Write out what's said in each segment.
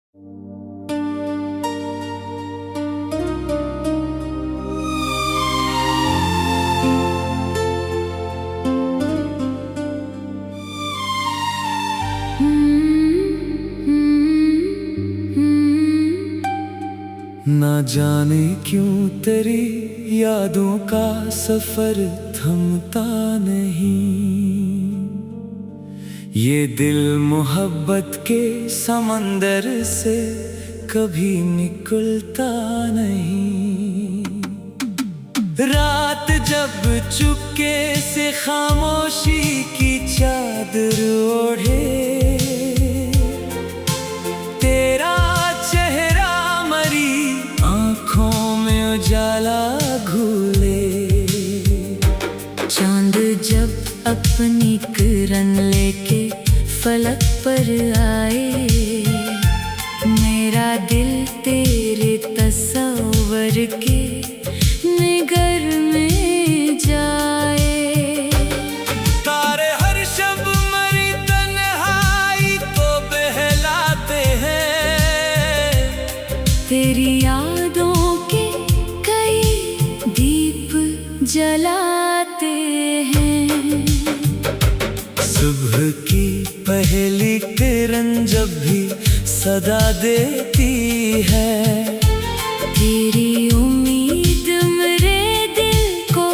ना जाने क्यों तेरी यादों का सफर थमता नहीं। ये दिल मोहब्बत के समंदर से कभी निकलता नहीं। रात जब चुपके से खामोशी की चादर ओढ़े, तेरा चेहरा मरी आंखों में उजाला घोले। चांद जब अपनी किरण लेके फलक पर आए, मेरा दिल तेरे तस्वर के निगर में जाए। तारे हर शब मरी तन्हाई को बहलाते हैं, तेरी यादों के कई दीप जलाते हैं। सुबह की पहली किरण जब भी सदा देती है, तेरी उम्मीद मेरे दिल को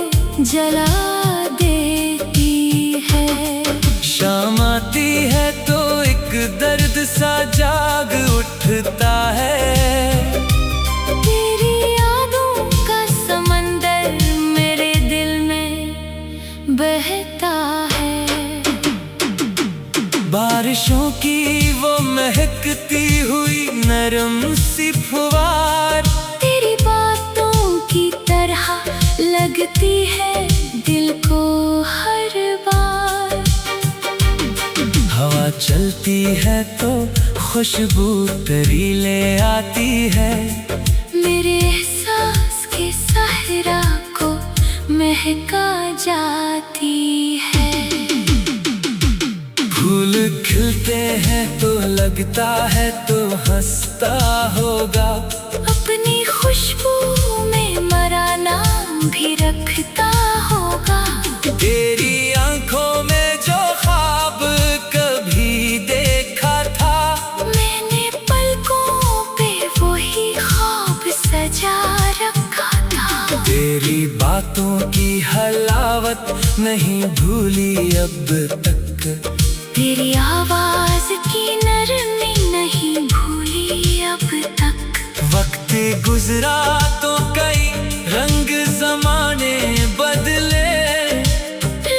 जला देती है। शाम आती है तो एक दर्द सा जाग उठता है। तेरी यादों का समंदर मेरे दिल में बहता है। बारिशों की वो महकती हुई नरम सी फुहार, तेरी बातों की तरह लगती है दिल को हर बार। हवा चलती है तो खुशबू तेरी ले आती है, मेरे एहसास के सहरा को महका जाती है। फूल खिलते हैं तो लगता है तो हंसता होगा, अपनी खुशबू में मरा नाम भी रखता होगा। तेरी आंखों में जो ख्वाब कभी देखा था, मैंने पलकों पे वही ख्वाब सजा रखा था। तेरी बातों की हलावत नहीं भूली अब तक, तेरी आवाज की नरमी नहीं भूली अब तक। वक्त गुजरा तो कई रंग जमाने बदले,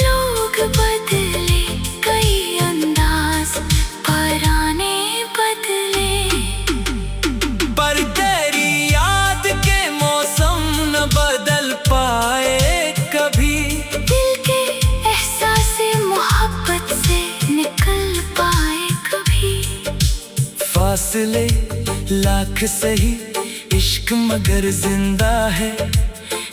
लोग बदले कई अंदाज पराने बदले, पर तेरी याद के मौसम न बदल पाए कभी। दिल के एहसास मोहब्बत से निकल पाए कभी। फासले लाख सही इश्क मगर जिंदा है,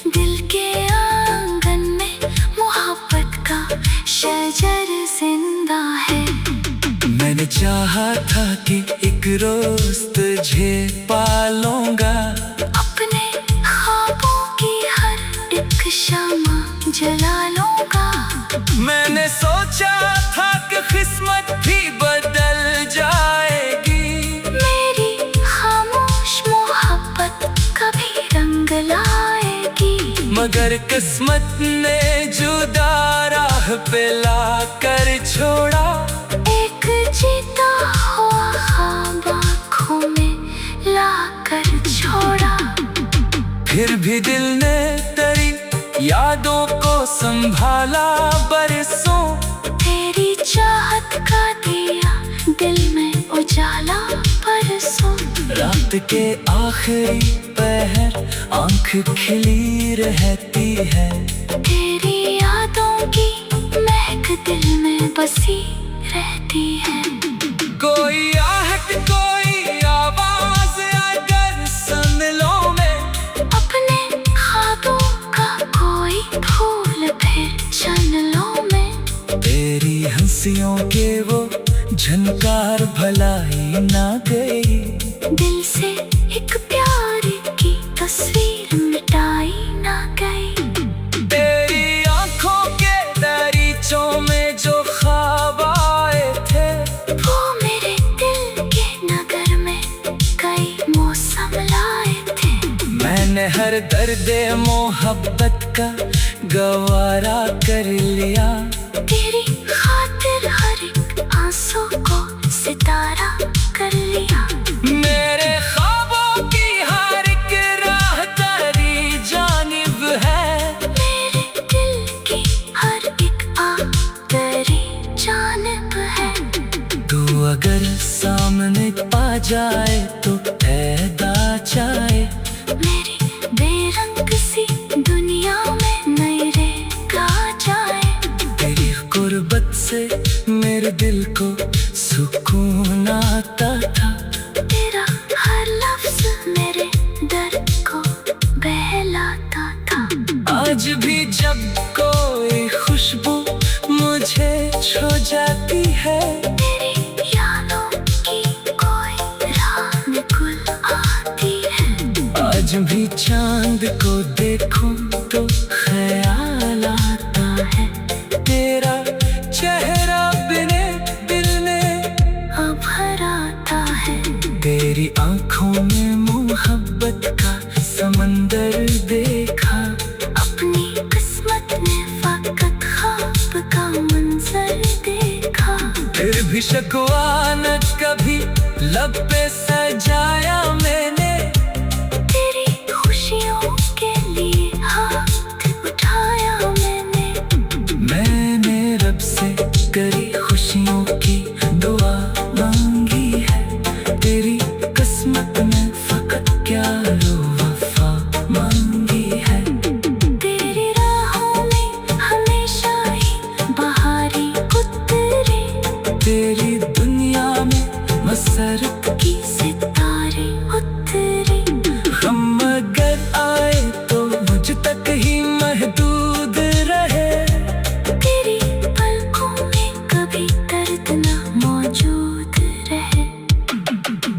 दिल के आंगन में मोहब्बत का शजर जिंदा है। मैंने चाहा था कि एक रोज तुझे पालूंगा, अपने ख्वाबों की हर एक शम्मा जला लूंगा। मैंने सोचा था कि किस्मत भी बदल जाएगी, मेरी खामोश मोहब्बत कभी रंग लाएगी। मगर किस्मत ने जुदा राह पे लाकर छोड़ा। एक जीता हुआ ख्वाब आँखों में लाकर छोड़ा। फिर भी दिल ने तेरी यादों को संभाला बरसों, तेरी चाहत का दिया दिल में उजाला बरसों। रात के आखिरी पहर आंख खिली रहती है, तेरी यादों की महक दिल में बसी रहती है। कोई आहट कोई आवाज अगर सुन लो मैं, अपने ख्वाबों का कोई फूल फिर छन लो मैं। तेरी हंसियों के वो झनकार भलाई ना गई, दिल से एक प्यार की तस्वीर मिटाई ना गई। तेरी आंखों के दरीचों में जो ख्वाब आए थे, वो मेरे दिल के नगर में कई मौसम लाए थे। मैंने हर दर्दे मोहब्बत का गवारा कर लिया। तेरी खातिर हर एक आंसू को सितारा कर लिया। मेरे ख्वाबों की हर एक राह तेरी जानिब है। मेरे दिल की हर एक आह तेरी जानिब है। तू अगर सामने आ जाए तो पैदा चाहे, मेरी बेरंग सी दुनिया में नई रेख आ जाए। तेरी गुर्बत से मेरे दिल को सुकून आता था। तेरा हर लफ्ज मेरे दर्द को बहलाता था। आज भी जब कोई खुशबू मुझे छू जाती है, तेरी यादों की कोई राह में गुल आती है। आज भी चांद को देखूं तो ख्याल आता है। तेरा चेहरा बिने दिल में अब भर आता है। तेरी आंखों में मोहब्बत का समंदर देखा। अपनी किस्मत ने फकत ख्वाब का मंजर देखा। फिर भी शकवा न कभी लब पे सजाया मैंने। तेरी खुशियों के लिए हाथ उठाया मैंने रब से करी खुशियों की दुआ मांगी है। तेरी किस्मत में फकत क्या वफा मांगी है। तेरी राहों में हमेशा ही बहारी उतरे। तेरी दुनिया में मसरत की सितारे उतरे। हम अगर आए तो मुझ तक ही महदूद रहे। तेरी पलकों में कभी दर्द न मौजूद रहे।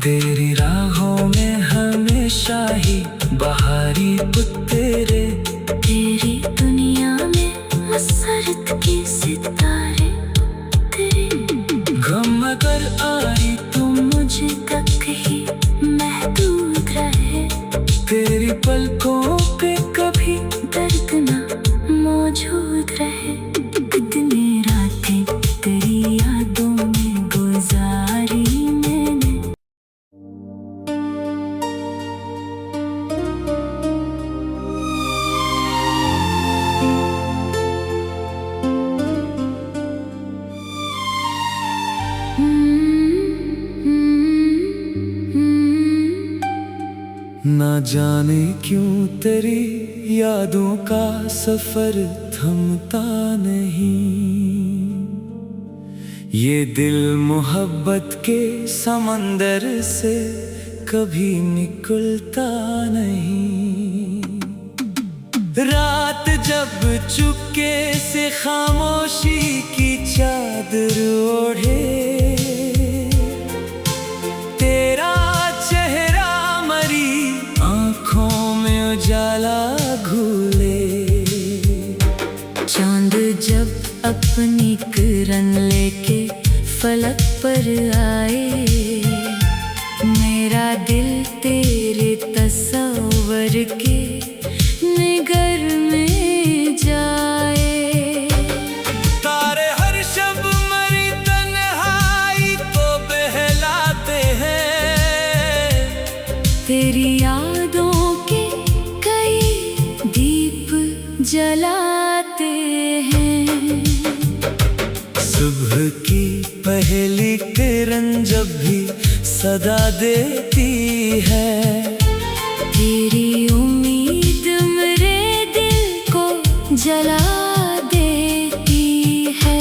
तेरी राहों में हमेशा ही बहारी उतरे। तेरी दुनिया में मसरत के सितारे उतरे। गम अगर आई तो मुझ तक ही महदूद रहे। तेरी पलकों पे कभी दर्द न मौजूद रहे। कितनी रातें तेरी यादों में गुजारी मैंने। ना जाने क्यों तेरी यादों का सफर थमता नहीं। ये दिल मोहब्बत के समंदर से कभी निकलता नहीं। रात जब चुपके से खामोशी की चादर ओढ़े, तेरा चेहरा मरी आंखों में उजाला घूले। चांद जब अपनी किरण लेके फलक पर आए, मेरा दिल तेरे तस्वर के निगर में जाए। तारे हर शब मरी तन्हाई को बहलाते हैं। तेरी यादों के कई दीप जलाते हैं। सुबह की पहली किरण जब भी सदा देती है, तेरी उम्मीद मेरे दिल को जला देती है।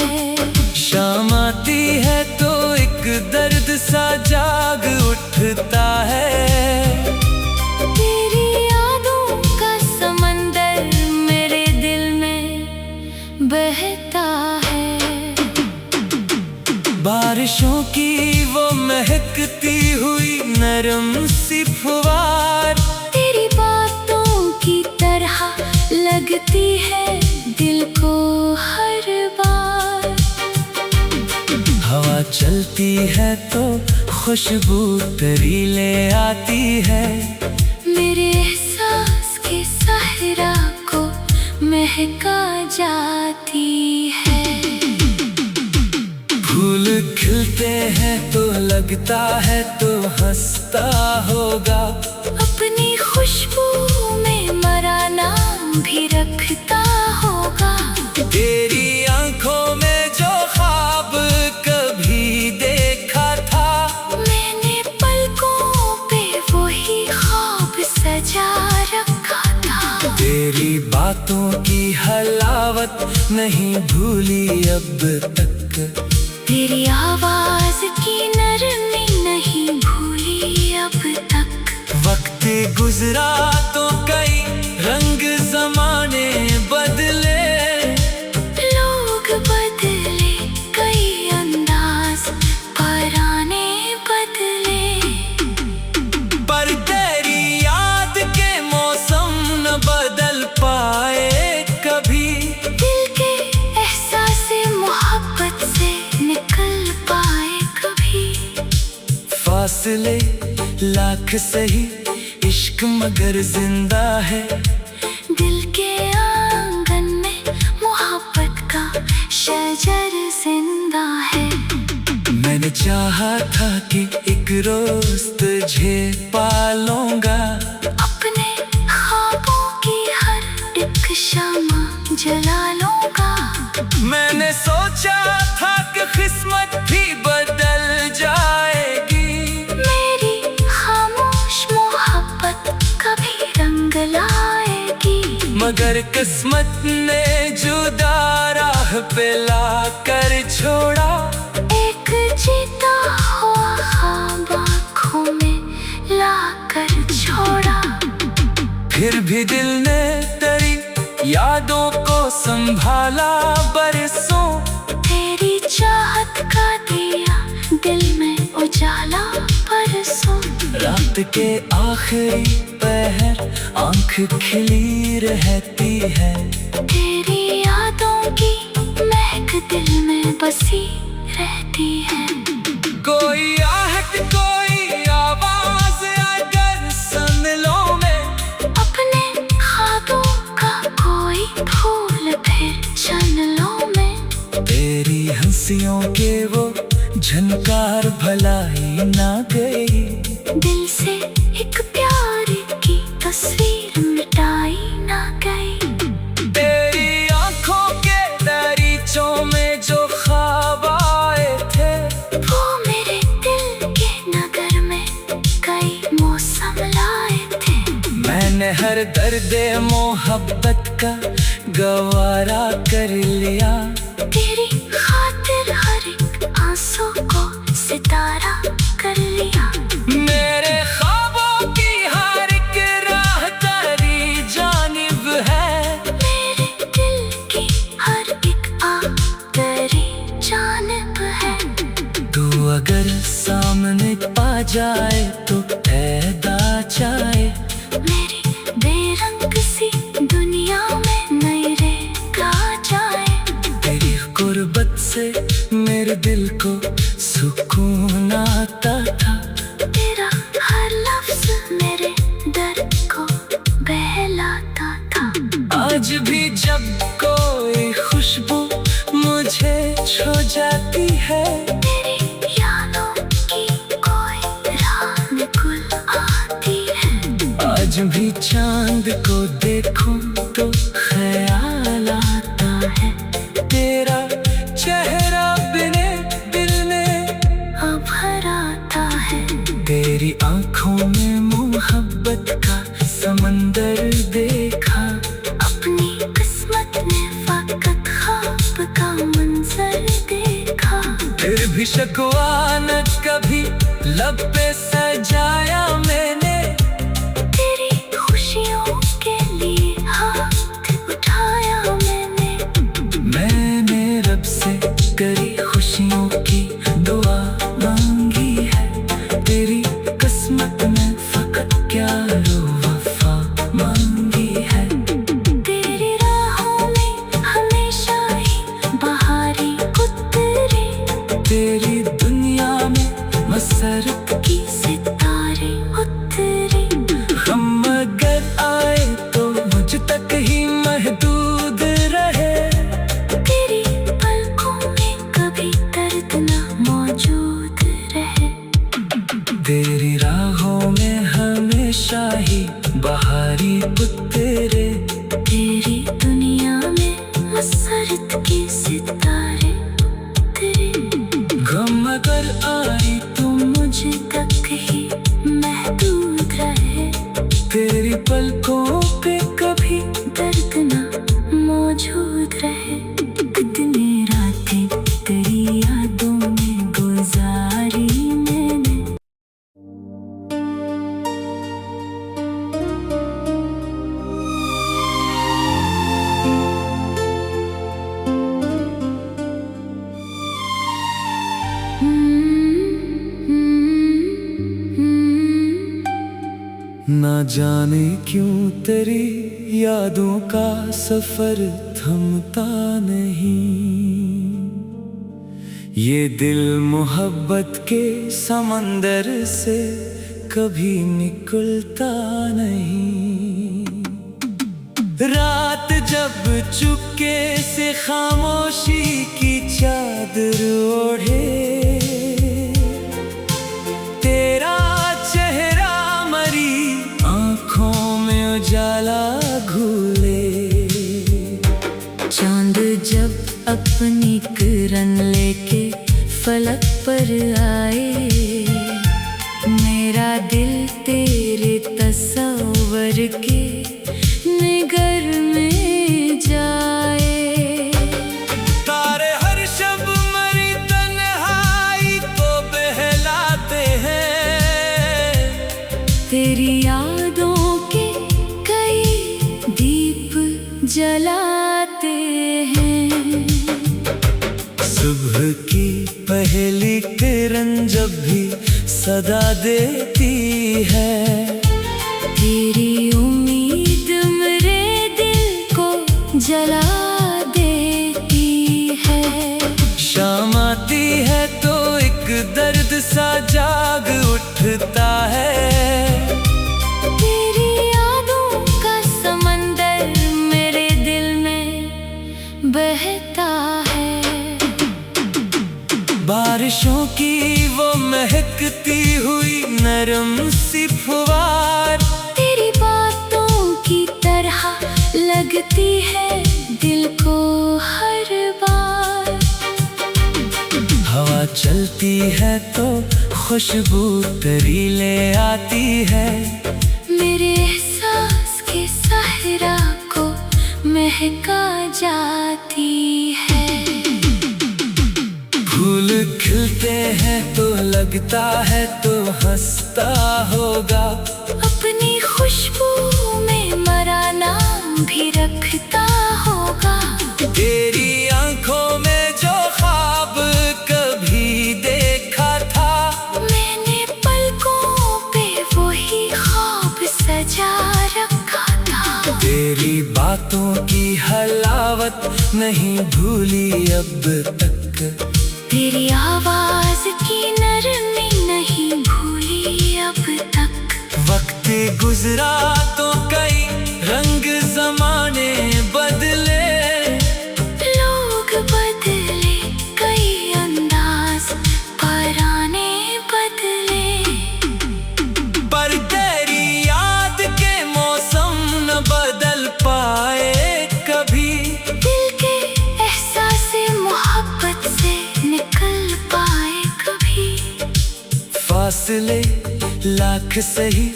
शाम आती है तो एक दर्द सा जाग उठता है। तेरी यादों का समंदर मेरे दिल में बहता है। बारिशों की वो महकती हुई नरम सी फुहार। तेरी बातों की तरह लगती है दिल को हर बार। हवा चलती है तो खुशबू तेरी ले आती है। मेरे एहसास के सहरा को महका जाती है। फूल खिलते हैं तो लगता है तो हंसता होगा। अपनी खुशबू में मरा नाम भी रखता होगा। तेरी आंखों में जो ख्वाब कभी देखा था, मैंने पलकों पे वही ख्वाब सजा रखा था। तेरी बातों की हलावत नहीं भूली अब तक। तेरी आवाज की नरमी नहीं भूली अब तक। वक्त गुजरा तो कई रंग जमाने बदले। लोग बदले कई अंदाज पराने बदले। पर तेरी याद के मौसम न बदल पाए कभी। दिल के एहसास से मोहब्बत से निकल पाए कभी। फासले लाख सही इश्क मगर जिंदा है। दिल के आंगन में मोहब्बत का शजर जिंदा है। मैंने चाहा था कि एक रोज तुझे पालूंगा। अपने ख्वाबों की हर एक शम्मा जला लूंगा। मैंने सोचा था कि किस्मत भी बदल जाएगी। मेरी खामोश मोहब्बत कभी रंग लाएगी। मगर किस्मत ने जुदा राह पे ला कर छोड़ा। एक जीता हुआ ख्वाब आँखों में ला कर छोड़ा। फिर भी दिल ने तेरी यादों को संभाला बरसों। तेरी चाहत का दिया दिल में उजाला बरसों। रात के आखिरी पहर आंख खिली रहती है। तेरी यादों की महक दिल में बसी रहती है। कोई आहट कोई आवाज अगर सुन लो मैं। अपने ख्वाबों का कोई फूल फिर छन लो मैं। तेरी हंसियों के वो झनकार भलाई ना गई। दिल से एक प्यार की तस्वीर मिटाई ना गई। तेरी आंखों के दरीचों में जो ख्वाब आए थे, वो मेरे दिल के नगर में कई मौसम लाए थे। मैंने हर दर्द मोहब्बत का गवारा कर लिया। तेरी खातिर हर एक आंसू को सितारा कर लिया। मेरे ख्वाबों की हर एक राह तेरी जानिब है। मेरे दिल की हर एक आह तेरी जानिब है। तू अगर सामने पा जाए तो पैदा चाहे। मेरी बेरंग सी दुनिया में नई रेख आ जाए। तेरी गुर्बत से मेरे दिल को सुकून आता था। तेरा हर लफ्ज मेरे दर्द को बहलाता था। आज भी जब कोई खुशबू मुझे छू जाती है, तेरी यादों की कोई राह में गुल आती है। आज भी चांद को देखूं तो ख्याल आता है। तेरा चेहरा बिने दिल में अब हर आता है। तेरी आंखों में मोहब्बत का समंदर देखा। अपनी किस्मत ने फकत ख्वाब का मंजर देखा। फिर भी शकवा न कभी लब पे सजाया मैंने। तेरी खुशियों के लिए हाथ उठाया मैंने रब से करी खुशियों की दुआ मांगी है। तेरी किस्मत राहों में हमेशा ही बहारी तेरे। तेरी दुनिया में मसरत के सितारे तेरे। गम अगर आई तो मुझे तक ही महदूद रहे। तेरी पलकों पे कभी दर्द ना मौजूद रहे। कितनी रातें तेरी यादों में गुजारी मैंने। ना जाने क्यों तेरी यादों का सफर थमता नहीं। ये दिल मोहब्बत के समंदर से कभी निकलता नहीं। रात जब चुपके से खामोशी की चादर ओढ़े, तेरा चेहरा मरी आंखों में उजाला घूले। चांद जब अपनी किरण लेके फलक पर आए, मेरा दिल तेरे तस्वर के निगर में जाए। तारे हर शब मरी तन्हाई को बहलाते हैं। तेरी यादों के कई दीप जलाते हैं। सुबह की पहली किरण जब भी सदा देती है, तेरी उम्मीद मेरे दिल को जला देती है। शाम आती है तो एक दर्द सा जाग उठता है। तेरी यादों का समंदर मेरे दिल में बहता है। बारिशों की वो महकती हुई नरम सी फुहार, तेरी बातों की तरह लगती है दिल को हर बार। हवा चलती है तो खुशबू तेरी ले आती है। मेरे एहसास के सहरा को महका जाती है। फूल खिलते हैं तो लगता है तो हंसता होगा। अपनी खुशबू में मरा नाम भी रखता होगा। तेरी आंखों में जो ख्वाब कभी देखा था, मैंने पलकों पे वही ख्वाब सजा रखा था। तेरी बातों की हलावत नहीं भूली अब तक। तेरी आवाज की नरमी नहीं भूली अब तक। वक्त गुजरा तो कई रंग जमाने बदले। लोग बदले कई अंदाज पराने बदले। पर तेरी याद के मौसम न बदल पाए कभी। दिल के एहसास मोहब्बत से निकल पाए कभी। फासले लाख सही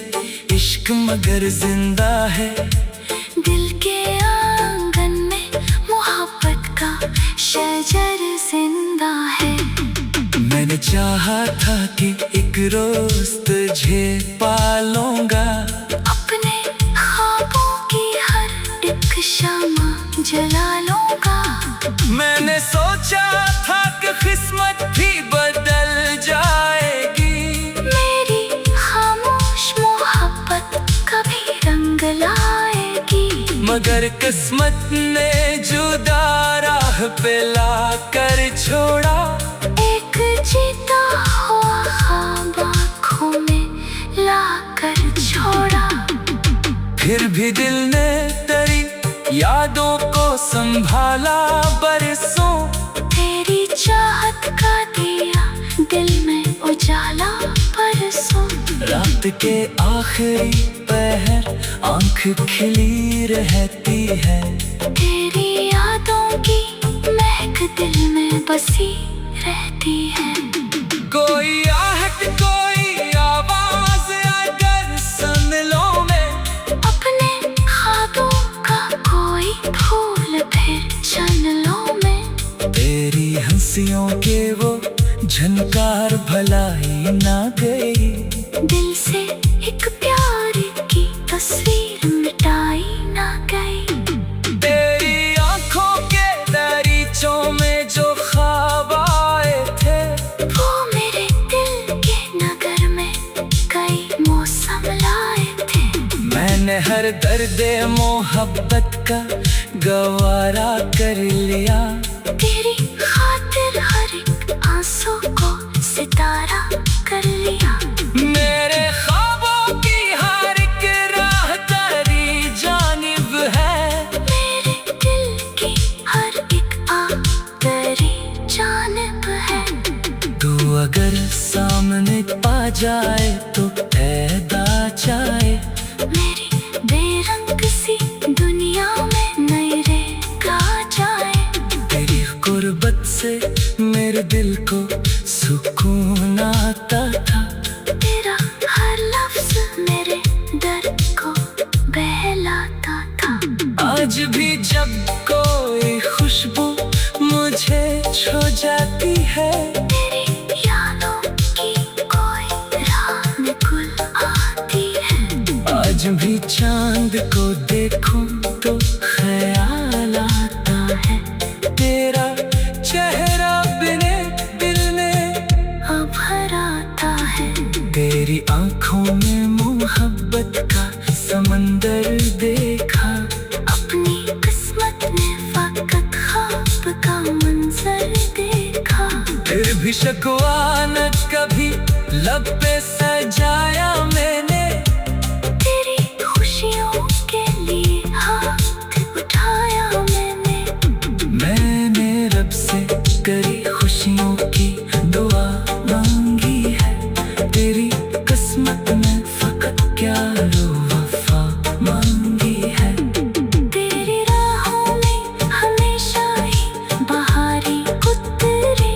इश्क मगर जिंदा है। दिल के आंगन में मोहब्बत का शजर जिंदा है। मैंने चाहा था कि एक रोज तुझे पालूंगा। अपने ख्वाबों की हर एक शामा जला लूंगा। मैंने सोचा था कि किस्मत भी बदल जाएगी। मेरी खामोश मोहब्बत कभी रंग लाएगी। मगर किस्मत ने जुदा राह पे लाकर छोड़ा। एक जीता हुआ ख्वाब आँखों में लाकर छोड़ा। फिर भी दिल ने तेरी यादों को संभाला बरसों। तेरी चाहत का दिया दिल में उजाला बरसों। रात के आखिरी पहर आंख खिली रहती है। तेरी यादों की महक दिल में बसी रहती है। कोई आहट कोई आवाज अगर सुन लो मैं, अपने ख्वाबों का कोई फूल फिर चन लो मैं। तेरी हंसियों के वो झनकार भलाई ना गई, दिल से एक प्यार की तस्वीर मिटाई ना गई। तेरी आंखों के दरीचों में जो ख्वाब आए थे, वो मेरे दिल के नगर में कई मौसम लाए थे। मैंने हर दर्द मोहब्बत का गवारा कर लिया। तेरी खातिर हर एक आंसू को सितारा कर लिया। मेरे ख्वाबों की हर एक राह तेरी जानिब है। मेरे दिल की हर एक आह तेरी जानिब है। तू अगर सामने पा जाए तो पैदा चाहे, मेरी बेरंग सी दुनिया में नई रेख आ जाए। तेरी गुर्बत से मेरे दिल को सुकून आता था। तेरा हर लफ्ज मेरे दर्द को बहलाता था। आज भी जब कोई खुशबू मुझे छू जाती है, तेरी यादों की कोई राह में गुल आती है। आज भी चांद को देखूं तो ख्याल आता है। तेरा चेहरा बिने दिल में अब हर आता है। तेरी आंखों में मोहब्बत का समंदर देखा। अपनी किस्मत ने फकत ख्वाब का मंजर देखा। फिर भी शकवा न कभी लब पे सजाया मैंने। तेरी खुशियों के लिए हाथ उठाया मैंने रब से करी खुशियों की दुआ मांगी है। तेरी किस्मत में फकत क्या वफा मांगी है। तेरी राहों में हमेशा ही बहारी उतरे।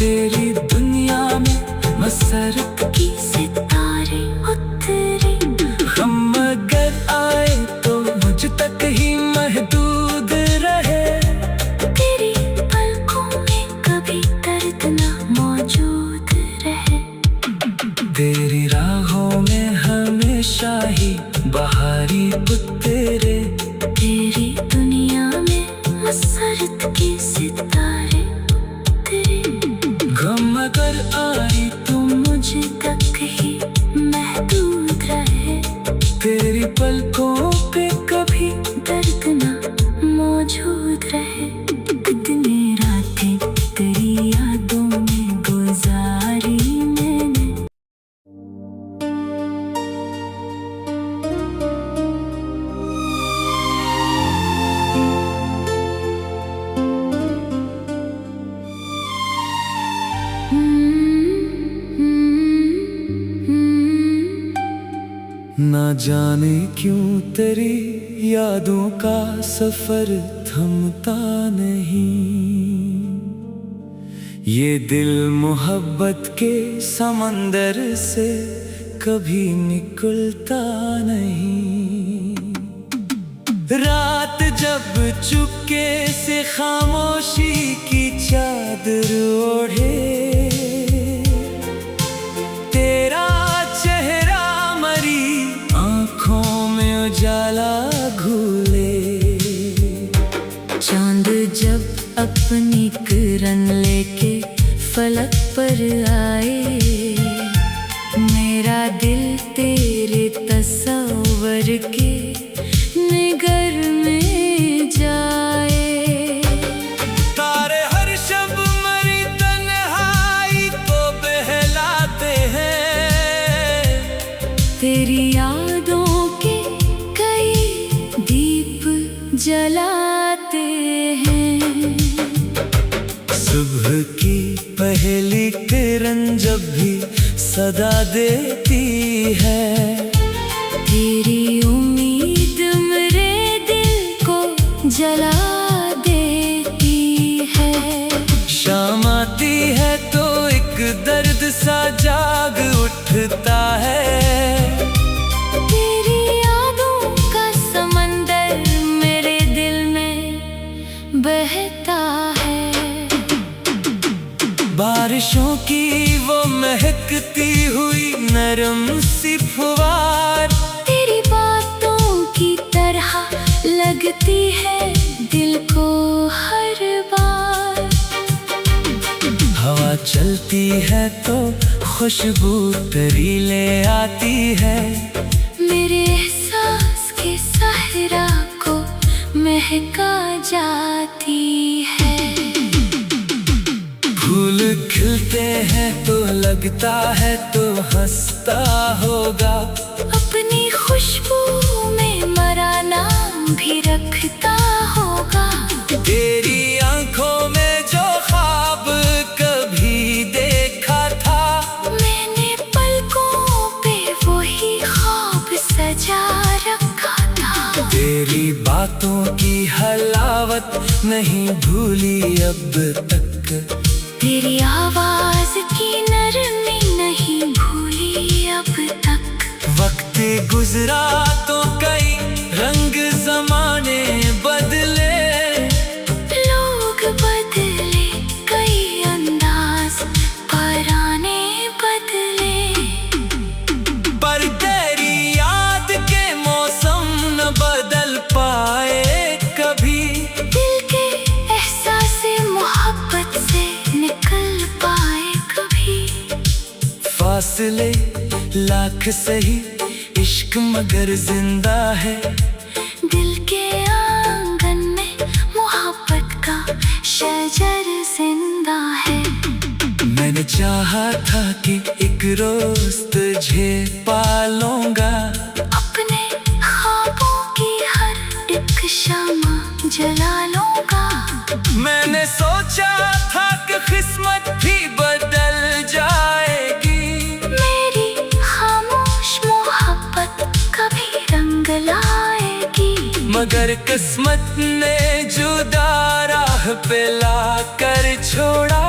तेरी दुनिया में मसरत की सितारे उतरे। हम अगर आए तो मुझ तक ही महदूद रहे। तेरी पलकों में कभी दर्द न मौजूद रहे। तेरी राहों में हमेशा ही बहारी उतरे। तेरी दुनिया में मसरत के सितारे उतरे। गम अगर आई तो मुझ तक ही महदूद रहे। तेरी पलकों पे कभी दर्द न मौजूद रहे। कितनी रातें तेरी यादों में गुजारी मैंने। ना जाने क्यों तेरी यादों का सफर थमता नहीं। ये दिल मोहब्बत के समंदर से कभी निकलता नहीं। रात जब चुपके से खामोशी की चादर ओढ़े, तेरा चेहरा मरी आंखों में उजाला घूले। चांद जब अपनी किरण लेके फलक पर आए, मेरा दिल तेरे तस्वर के निगर में जाए। तारे हर शब मरी तन्हाई को बहलाते हैं। तेरी यादों के कई दीप जलाते हैं। सुबह की पहली किरण जब भी सदा देती है। तेरी उम्मीद मेरे दिल को जला देती है। शाम आती है तो एक दर्द सा जाग उठता है। तेरी यादों का समंदर मेरे दिल में बहता है। बारिशों की वो महकती हुई नरम सी फुहार तेरी बातों की तरह लगती है दिल को हर बार। हवा चलती है तो खुशबू तेरी ले आती है। मेरे एहसास के सहरा को महका जाती है। फूल खिलते हैं तो लगता है तो हंसता होगा। अपनी खुशबू में मरा नाम भी रखता होगा। तेरी आंखों में जो ख्वाब कभी देखा था, मैंने पलकों पे वही ख्वाब सजा रखा था। तेरी बातों की हलावत नहीं भूली अब तक। तेरी आवाज की नरमी नहीं भूली अब तक। वक्त गुजरा तो कई रंग जमाने बदले। लोग बदले कई अंदाज पराने बदले। पर तेरी याद के मौसम न बदल पाए कभी। दिल के एहसास मोहब्बत से निकल पाए कभी। फासले लाख सही इश्क मगर जिंदा है। दिल के आंगन में मोहब्बत का शजर जिंदा है। मैंने चाहा था कि एक रोज तुझे पालूंगा। अपने ख्वाबों की हर एक शम्मा जला लूंगा। मैंने सोचा था कि किस्मत भी बदल जाएगी। मेरी खामोश मोहब्बत कभी रंग लाएगी। मगर किस्मत ने जुदा राह पे ला कर छोड़ा।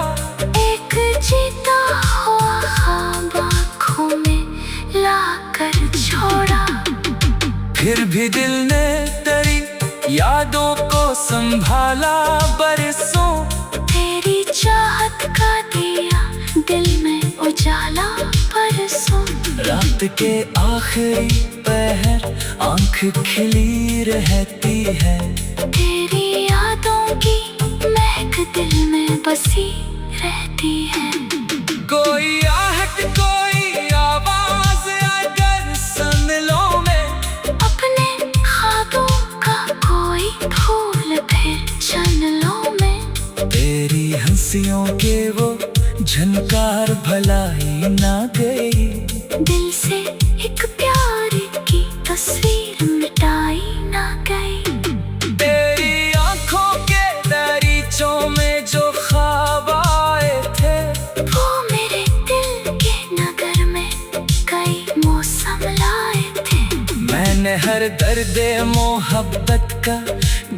एक जीता हुआ ख्वाब आँखों में ला कर छोड़ा। फिर भी दिल ने तेरी यादों को संभाला बरसों। तेरी चाहत का दिया दिल में उजाला बरसों। रात के आखिरी पहर आंख खिली रहती है। तेरी यादों की महक दिल में बसी रहती है। कोई आहट कोई आवाज अगर सुन लो मैं, अपने ख्वाबों का कोई फूल फिर चन लो मैं। तेरी हंसियों के वो झनकार भलाई ना गई। दिल से एक प्यार की तस्वीर मिटाई ना गई। तेरी आंखों के दरीचों में जो ख्वाब आए थे, वो मेरे दिल के नगर में कई मौसम लाए थे। मैंने हर दर्दे मोहब्बत का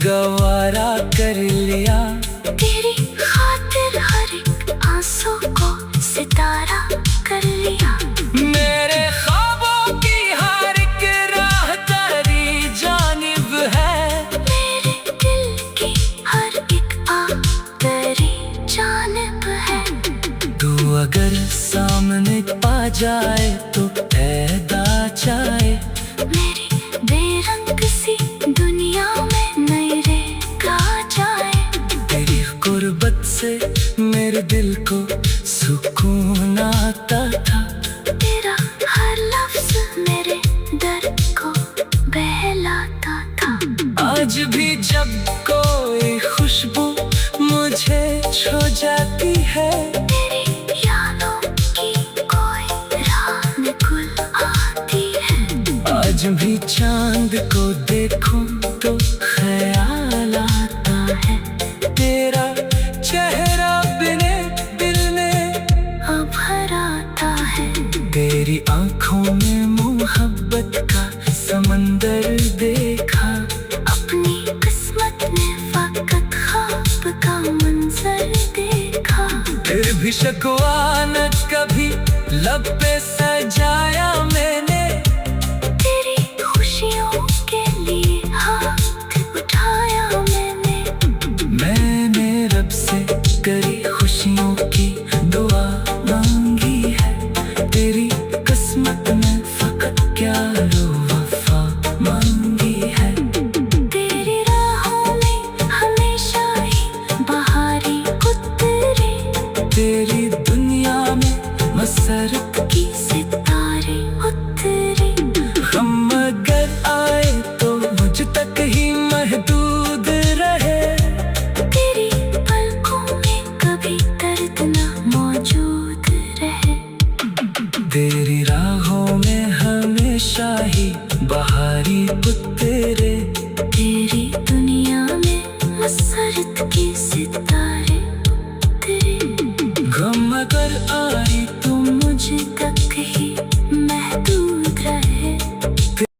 गवारा कर लिया। तेरी खातिर हर एक आंसू को सितारा कर लिया। मेरे ख्वाबों की हर एक राह तेरी जानिब है। मेरे दिल की हर एक आह तेरी जानिब है। तू अगर सामने पा जाए तो पैदा चाहे। मेरी बेरंग सी दुनिया में नई रेख आ जाए। तेरी गुर्बत से मेरे दिल को सुकून आता था। तेरा हर लफ्ज मेरे दर्द को बहलाता था। आज भी जब कोई खुशबू मुझे छू जाती है, तेरी यादों की कोई रात गुल आती है। आज भी चांद को देखूं तो ख्याल आता है। तेरा चेहरा बिने दिल में अब हर आता है। रो वफा मांगी है। तेरी राहों में हमेशा ही बहारी उतरे, तेरी दुनिया में मसरत की सितारे उतरे। हम अगर आए तो मुझ तक ही महदूद रहे। तेरी पलकों में कभी दर्द न मौजूद रहे। तेरी राहों में हमेशा ही बहारी उतरे। तेरी दुनिया में मसरत की